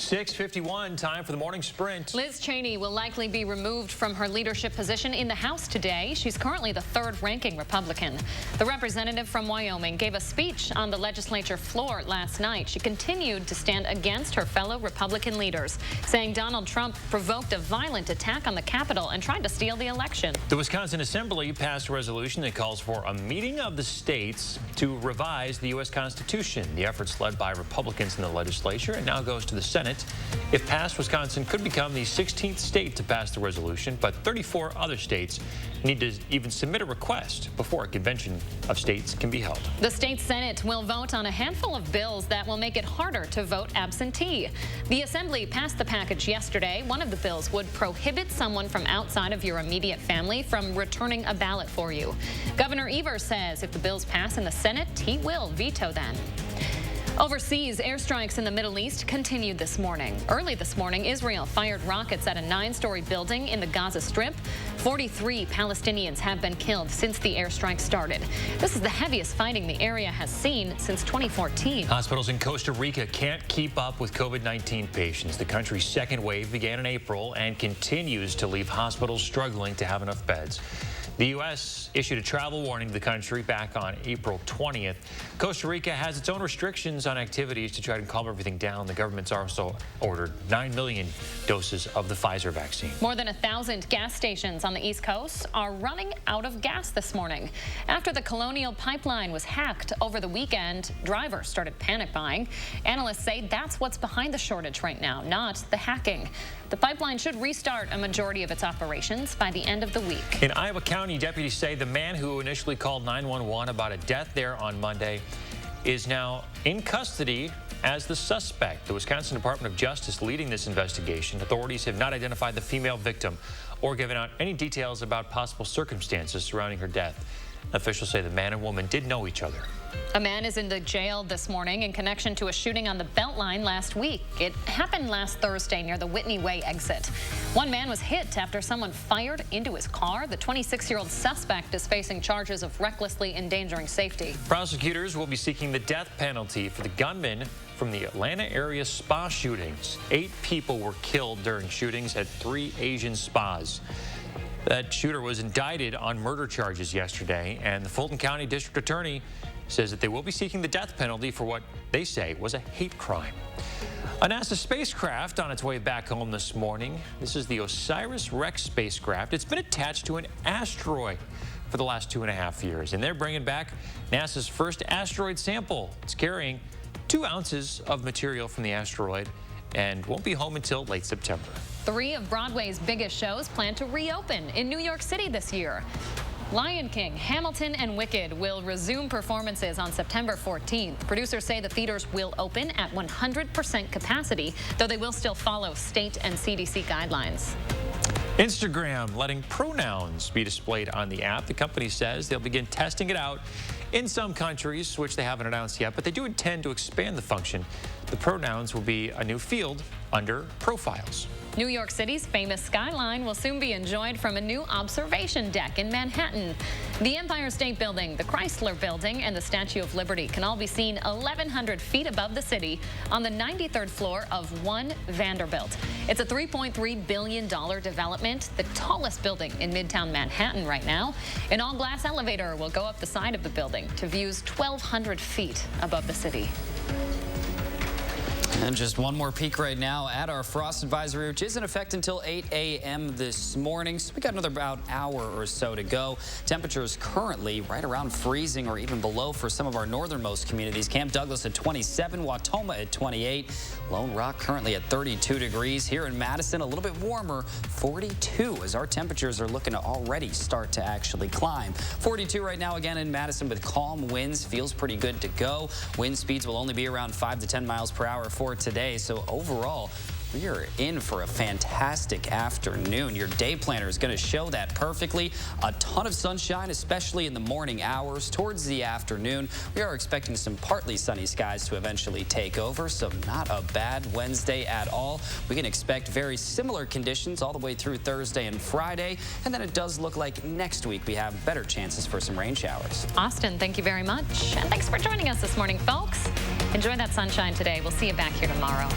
6:51, time for the morning sprint. Liz Cheney will likely be removed from her leadership position in the House today. She's currently the third-ranking Republican. The representative from Wyoming gave a speech on the legislature floor last night. She continued to stand against her fellow Republican leaders, saying Donald Trump provoked a violent attack on the Capitol and tried to steal the election. The Wisconsin Assembly passed a resolution that calls for a meeting of the states to revise the U.S. Constitution. The effort's led by Republicans in the legislature and now goes to the Senate. If passed, Wisconsin could become the 16th state to pass the resolution, but 34 other states need to even submit a request before a convention of states can be held. The state Senate will vote on a handful of bills that will make it harder to vote absentee. The Assembly passed the package yesterday. One of the bills would prohibit someone from outside of your immediate family from returning a ballot for you. Governor Evers says if the bills pass in the Senate, he will veto them. Overseas, airstrikes in the Middle East continued this morning. Early this morning, Israel fired rockets at a 9-story building in the Gaza Strip. 43 Palestinians have been killed since the airstrike started. This is the heaviest fighting the area has seen since 2014. Hospitals in Costa Rica can't keep up with COVID-19 patients. The country's second wave began in April and continues to leave hospitals struggling to have enough beds. The U.S. issued a travel warning to the country back on April 20th. Costa Rica has its own restrictions on activities to try to calm everything down. The government's also ordered 9 million doses of the Pfizer vaccine. More than 1,000 gas stations on the East Coast are running out of gas this morning. After the Colonial Pipeline was hacked over the weekend, drivers started panic buying. Analysts say that's what's behind the shortage right now, not the hacking. The pipeline should restart a majority of its operations by the end of the week. In Iowa County, deputies say the man who initially called 911 about a death there on Monday is now in custody as the suspect. The Wisconsin Department of Justice leading this investigation. Authorities have not identified the female victim or given out any details about possible circumstances surrounding her death. Officials say the man and woman did know each other. A man is in the jail this morning in connection to a shooting on the Beltline last week. It happened last Thursday near the Whitney Way exit. One man was hit after someone fired into his car. The 26-year-old suspect is facing charges of recklessly endangering safety. Prosecutors will be seeking the death penalty for the gunman from the Atlanta area spa shootings. 8 people were killed during shootings at 3 Asian spas. That shooter was indicted on murder charges yesterday, and the Fulton County District Attorney says that they will be seeking the death penalty for what they say was a hate crime. A NASA spacecraft on its way back home this morning. This is the OSIRIS-REx spacecraft. It's been attached to an asteroid for the last 2.5 years, and they're bringing back NASA's first asteroid sample. It's carrying 2 ounces of material from the asteroid and won't be home until late September. 3 of Broadway's biggest shows plan to reopen in New York City this year. Lion King, Hamilton, and Wicked will resume performances on September 14th. Producers say the theaters will open at 100% capacity, though they will still follow state and CDC guidelines. Instagram letting pronouns be displayed on the app. The company says they'll begin testing it out in some countries, which they haven't announced yet, but they do intend to expand the function. The pronouns will be a new field under profiles. New York City's famous skyline will soon be enjoyed from a new observation deck in Manhattan. The Empire State Building, the Chrysler Building, and the Statue of Liberty can all be seen 1,100 feet above the city on the 93rd floor of One Vanderbilt. It's a $3.3 billion development, the tallest building in Midtown Manhattan right now. An all-glass elevator will go up the side of the building to views 1,200 feet above the city. And just one more peek right now at our frost advisory, which is in effect until 8 a.m. this morning. So we got another about hour or so to go. Temperatures currently right around freezing or even below for some of our northernmost communities. Camp Douglas at 27, Wautoma at 28, Lone Rock currently at 32 degrees. Here in Madison, a little bit warmer, 42, as our temperatures are looking to already start to actually climb. 42 right now again in Madison with calm winds. Feels pretty good to go. Wind speeds will only be around 5 to 10 miles per hour for today. So overall, we are in for a fantastic afternoon. Your day planner is going to show that perfectly. A ton of sunshine, especially in the morning hours. Towards the afternoon, we are expecting some partly sunny skies to eventually take over, so not a bad Wednesday at all. We can expect very similar conditions all the way through Thursday and Friday, and then it does look like next week we have better chances for some rain showers. Austin, thank you very much, and thanks for joining us this morning, folks. Enjoy that sunshine today. We'll see you back here tomorrow.